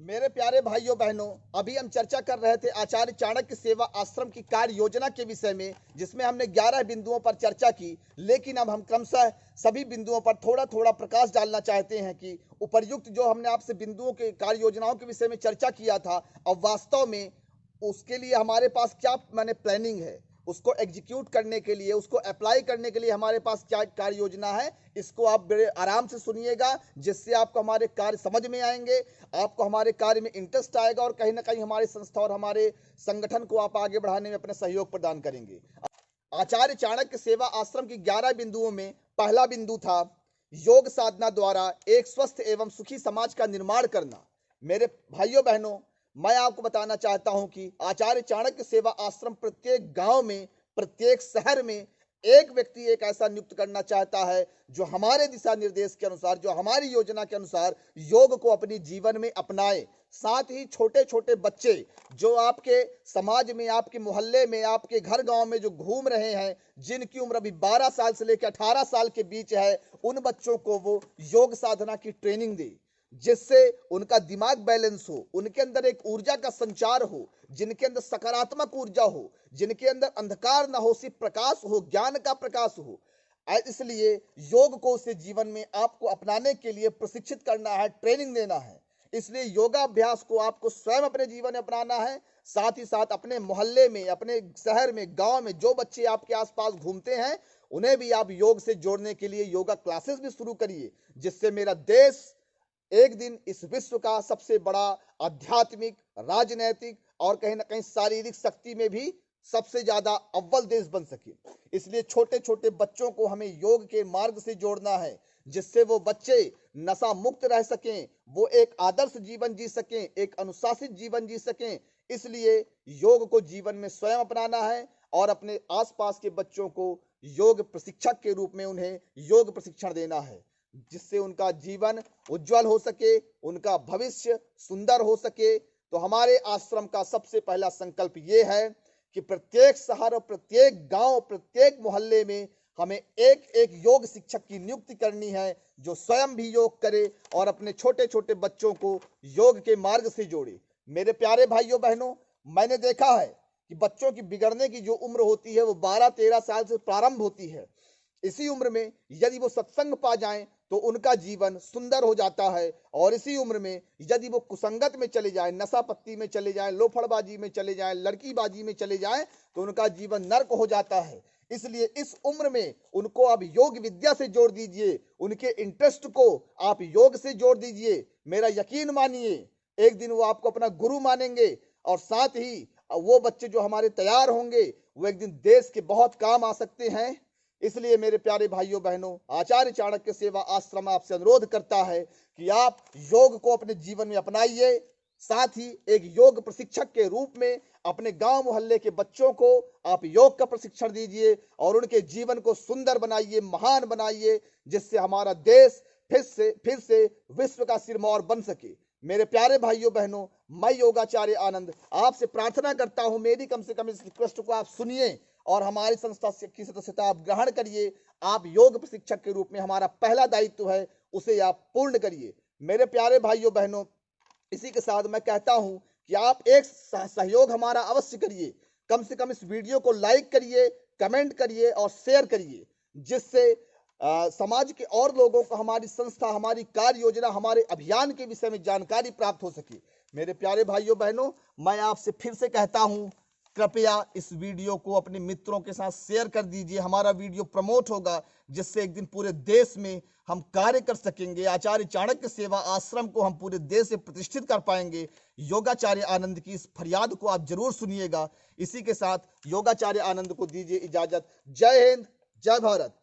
मेरे प्यारे भाइयों बहनों, अभी हम चर्चा कर रहे थे आचार्य चाणक्य सेवा आश्रम की कार्य योजना के विषय में, जिसमें हमने 11 बिंदुओं पर चर्चा की। लेकिन अब हम क्रमशः सभी बिंदुओं पर थोड़ा थोड़ा प्रकाश डालना चाहते हैं कि उपर्युक्त जो हमने आपसे बिंदुओं के कार्य योजनाओं के विषय में चर्चा किया था, अब वास्तव में उसके लिए हमारे पास क्या माने प्लानिंग है, उसको एग्जीक्यूट करने के लिए, उसको अप्लाई करने के लिए हमारे पास क्या कार्य योजना है। इसको आप बड़े आराम से सुनिएगा, जिससे आपको हमारे कार्य समझ में आएंगे, आपको हमारे कार्य में इंटरेस्ट आएगा और कहीं ना कहीं हमारी संस्था और हमारे संगठन को आप आगे बढ़ाने में अपना सहयोग प्रदान करेंगे। आचार्य चाणक्य सेवा आश्रम की 11 बिंदुओं में पहला बिंदु था योग साधना द्वारा एक स्वस्थ एवं सुखी समाज का निर्माण करना। मेरे भाइयों बहनों, मैं आपको बताना चाहता हूं कि आचार्य चाणक्य सेवा आश्रम प्रत्येक गांव में, प्रत्येक शहर में एक व्यक्ति एक ऐसा नियुक्त करना चाहता है जो हमारे दिशा निर्देश के अनुसार, जो हमारी योजना के अनुसार योग को अपनी जीवन में अपनाए। साथ ही छोटे छोटे बच्चे जो आपके समाज में, आपके मोहल्ले में, आपके घर गांव में जो घूम रहे हैं, जिनकी उम्र अभी 12 साल से लेकर 18 साल के बीच है, उन बच्चों को वो योग साधना की ट्रेनिंग दे, जिससे उनका दिमाग बैलेंस हो, उनके अंदर एक ऊर्जा का संचार हो, जिनके अंदर सकारात्मक ऊर्जा हो, जिनके अंदर अंधकार न हो, सिर्फ प्रकाश हो, ज्ञान का प्रकाश हो। इसलिए योग को उसे जीवन में आपको अपनाने के लिए प्रशिक्षित करना है, ट्रेनिंग देना है। इसलिए योगाभ्यास को आपको स्वयं अपने जीवन में अपनाना है। साथ ही साथ अपने मोहल्ले में, अपने शहर में, गांव में जो बच्चे आपके आसपास घूमते हैं, उन्हें भी आप योग से जोड़ने के लिए योगा क्लासेस भी शुरू करिए, जिससे मेरा देश एक दिन इस विश्व का सबसे बड़ा आध्यात्मिक, राजनैतिक और कहीं ना कहीं शारीरिक शक्ति में भी सबसे ज्यादा अव्वल देश बन सके। इसलिए छोटे छोटे बच्चों को हमें योग के मार्ग से जोड़ना है, जिससे वो बच्चे नशा मुक्त रह सकें, वो एक आदर्श जीवन जी सकें, एक अनुशासित जीवन जी सकें। इसलिए योग को जीवन में स्वयं अपनाना है और अपने आसपास के बच्चों को योग प्रशिक्षक के रूप में उन्हें योग प्रशिक्षण देना है, जिससे उनका जीवन उज्जवल हो सके, उनका भविष्य सुंदर हो सके। तो हमारे आश्रम का सबसे पहला संकल्प ये है कि प्रत्येक शहर और प्रत्येक गांव, प्रत्येक मोहल्ले में हमें एक एक योग शिक्षक की नियुक्ति करनी है, जो स्वयं भी योग करे और अपने छोटे छोटे बच्चों को योग के मार्ग से जोड़े। मेरे प्यारे भाइयों बहनों, मैंने देखा है कि बच्चों की बिगड़ने की जो उम्र होती है वो 12-13 साल से प्रारंभ होती है। इसी उम्र में यदि वो सत्संग पा जाएं तो उनका जीवन सुंदर हो जाता है, और इसी उम्र में यदि वो कुसंगत में चले जाएं, नशा पत्ती में चले जाएं, लोफड़बाजी में चले जाएं, लड़कीबाजी में चले जाएं, तो उनका जीवन नर्क हो जाता है। इसलिए इस उम्र में उनको आप योग विद्या से जोड़ दीजिए, उनके इंटरेस्ट को आप योग से जोड़ दीजिए। मेरा यकीन मानिए, एक दिन वो आपको अपना गुरु मानेंगे, और साथ ही वो बच्चे जो हमारे तैयार होंगे वो एक दिन देश के बहुत काम आ सकते हैं। इसलिए मेरे प्यारे भाइयों बहनों, आचार्य चाणक्य सेवा आश्रम आपसे अनुरोध करता है कि आप योग को अपने जीवन में अपनाइए। साथ ही एक योग प्रशिक्षक के रूप में अपने गांव मोहल्ले के बच्चों को आप योग का प्रशिक्षण दीजिए और उनके जीवन को सुंदर बनाइए, महान बनाइए, जिससे हमारा देश फिर से विश्व का सिरमौर बन सके। मेरे प्यारे भाइयों बहनों, मैं योगाचार्य आनंद आपसे प्रार्थना करता हूं, मेरी कम से कम इस रिक्वेस्ट को आप सुनिए और हमारी संस्था की सदस्यता आप ग्रहण करिए। आप योग प्रशिक्षक के रूप में हमारा पहला दायित्व है, उसे आप पूर्ण करिए। मेरे प्यारे भाइयों बहनों, इसी के साथ मैं कहता हूं कि आप एक सहयोग हमारा अवश्य करिए। कम से कम इस वीडियो को लाइक करिए, कमेंट करिए और शेयर करिए, जिससे समाज के और लोगों को हमारी संस्था, हमारी कार्य योजना, हमारे अभियान के विषय में जानकारी प्राप्त हो सके। मेरे प्यारे भाइयों बहनों, मैं आपसे फिर से कहता हूं, कृपया इस वीडियो को अपने मित्रों के साथ शेयर कर दीजिए। हमारा वीडियो प्रमोट होगा, जिससे एक दिन पूरे देश में हम कार्य कर सकेंगे। आचार्य चाणक्य सेवा आश्रम को हम पूरे देश से प्रतिष्ठित कर पाएंगे। योगाचार्य आनंद की इस फरियाद को आप जरूर सुनिएगा। इसी के साथ योगाचार्य आनंद को दीजिए इजाजत। जय हिंद, जय भारत।